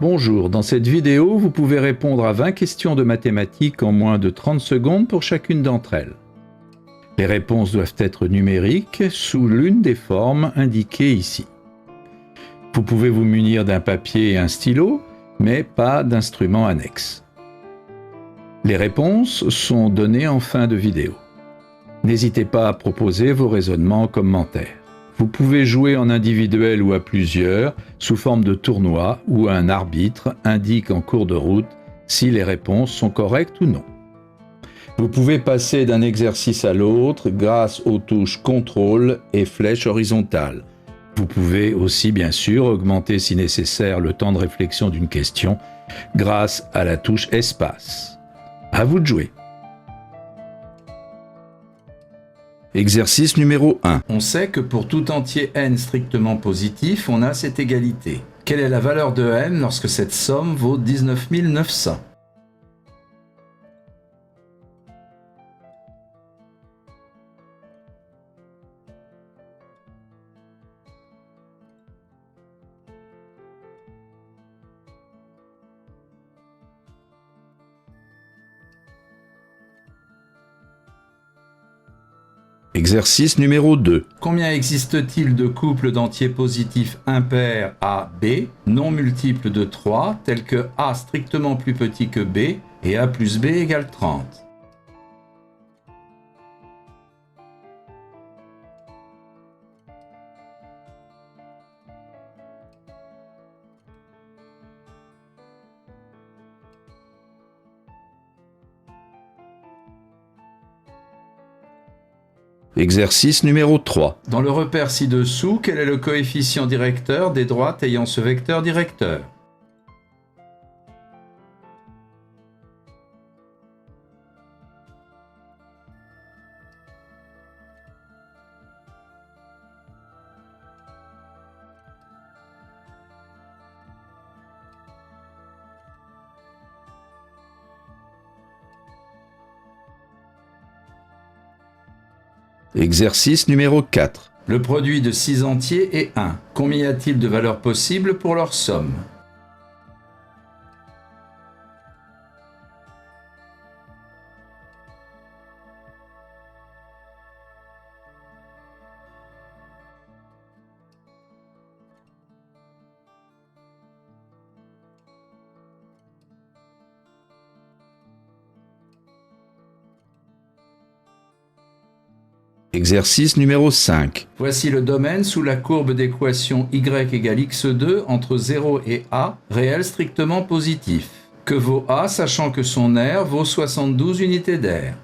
Bonjour, dans cette vidéo, vous pouvez répondre à 20 questions de mathématiques en moins de 30 secondes pour chacune d'entre elles. Les réponses doivent être numériques sous l'une des formes indiquées ici. Vous pouvez vous munir d'un papier et un stylo, mais pas d'instrument annexe. Les réponses sont données en fin de vidéo. N'hésitez pas à proposer vos raisonnements en commentaire. Vous pouvez jouer en individuel ou à plusieurs, sous forme de tournoi où un arbitre indique en cours de route si les réponses sont correctes ou non. Vous pouvez passer d'un exercice à l'autre grâce aux touches contrôle et flèche horizontale. Vous pouvez aussi bien sûr augmenter si nécessaire le temps de réflexion d'une question grâce à la touche espace. À vous de jouer. Exercice numéro 1. On sait que pour tout entier n strictement positif, on a cette égalité. Quelle est la valeur de n lorsque cette somme vaut 19 900 ? Exercice numéro 2. Combien existe-t-il de couples d'entiers positifs impairs A, B, non multiples de 3, tels que A strictement plus petit que B et A plus B égale 30 ? Exercice numéro 3. Dans le repère ci-dessous, quel est le coefficient directeur des droites ayant ce vecteur directeur ? Exercice numéro 4. Le produit de 6 entiers est 1. Combien y a-t-il de valeurs possibles pour leur somme ? Exercice numéro 5. Voici le domaine sous la courbe d'équation y égale x2 entre 0 et a, réel strictement positif. Que vaut a sachant que son R vaut 72 unités d'air ?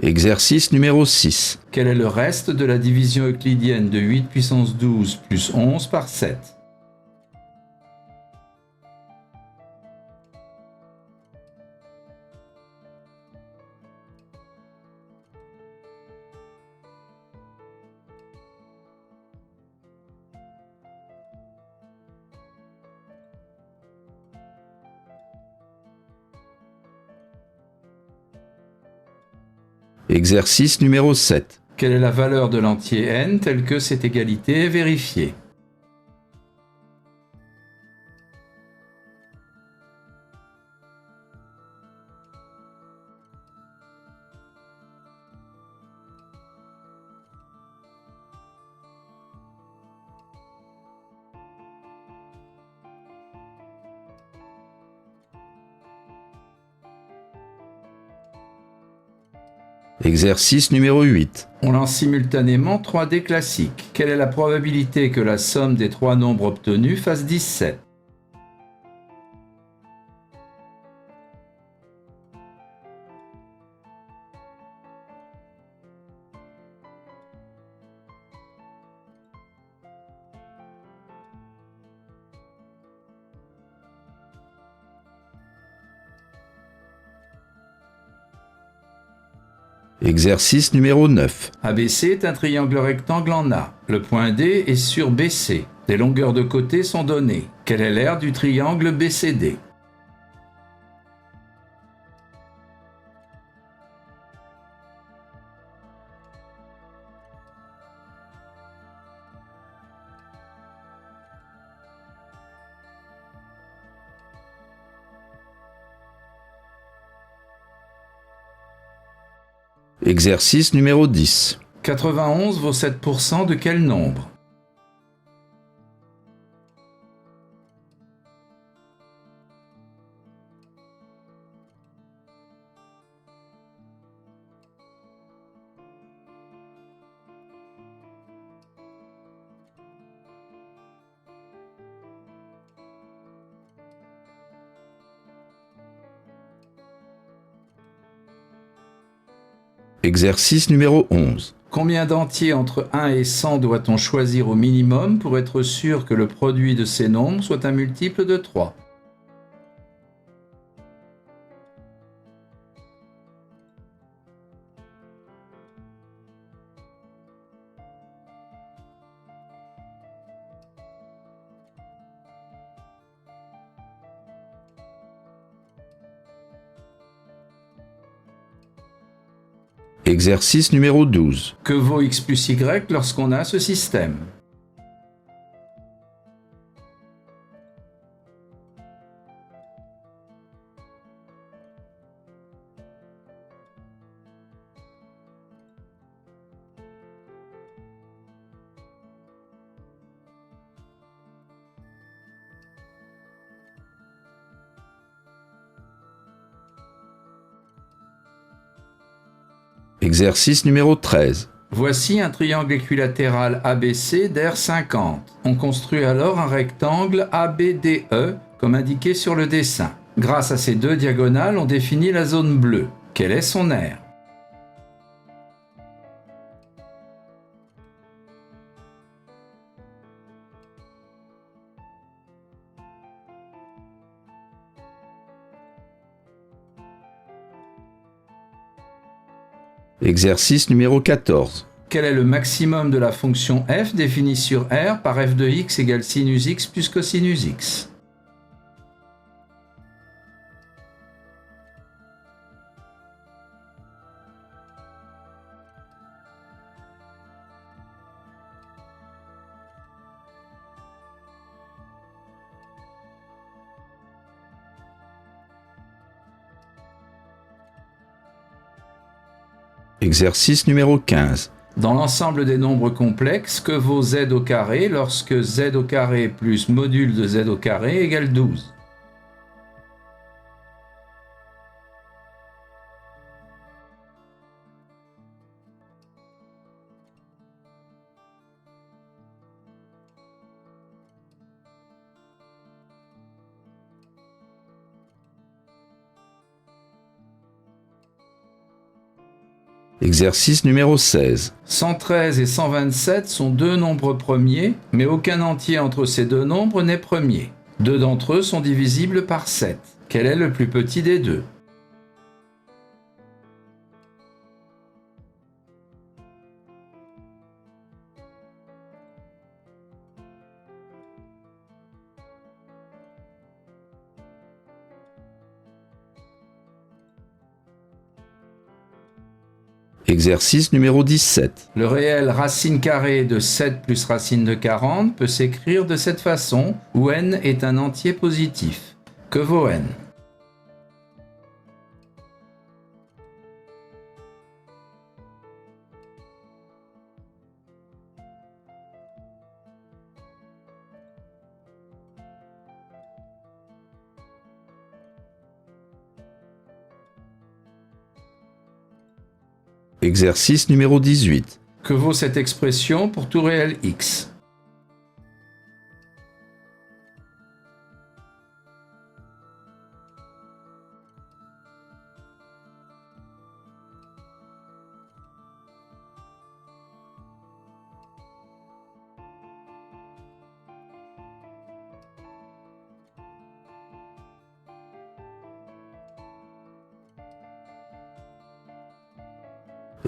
Exercice numéro 6. Quel est le reste de la division euclidienne de 8 puissance 12 plus 11 par 7 ? Exercice numéro 7. Quelle est la valeur de l'entier n telle que cette égalité est vérifiée ? Exercice numéro 8. On lance simultanément 3 dés classiques. Quelle est la probabilité que la somme des 3 nombres obtenus fasse 17 ? Exercice numéro 9. ABC est un triangle rectangle en A. Le point D est sur BC. Des longueurs de côté sont données. Quel est l'aire du triangle BCD? Exercice numéro 10. 91 vaut 7% de quel nombre? Exercice numéro 11. Combien d'entiers entre 1 et 100 doit-on choisir au minimum pour être sûr que le produit de ces nombres soit un multiple de 3? Exercice numéro 12. Que vaut x plus y lorsqu'on a ce système? Exercice numéro 13. Voici un triangle équilatéral ABC d'aire 50. On construit alors un rectangle ABDE comme indiqué sur le dessin. Grâce à ces deux diagonales, on définit la zone bleue. Quelle est son aire? Exercice numéro 14. Quel est le maximum de la fonction f définie sur R par f de x égale sinus x plus cosinus x? Exercice numéro 15. Dans l'ensemble des nombres complexes, que vaut z au carré lorsque z au carré plus module de z au carré égale 12? Exercice numéro 16. 113 et 127 sont deux nombres premiers, mais aucun entier entre ces deux nombres n'est premier. Deux d'entre eux sont divisibles par 7. Quel est le plus petit des deux? Exercice numéro 17. Le réel racine carrée de 7 plus racine de 40 peut s'écrire de cette façon, où n est un entier positif. Que vaut n? Exercice numéro 18. Que vaut cette expression pour tout réel x?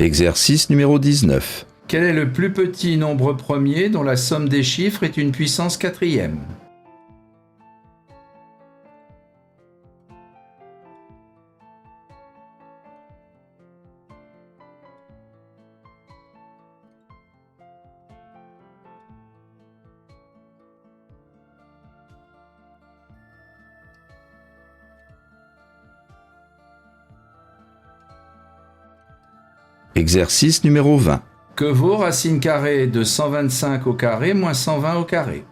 Exercice numéro 19. Quel est le plus petit nombre premier dont la somme des chiffres est une puissance quatrième? Exercice numéro 20. Que vaut racine carrée de 125 au carré moins 120 au carré?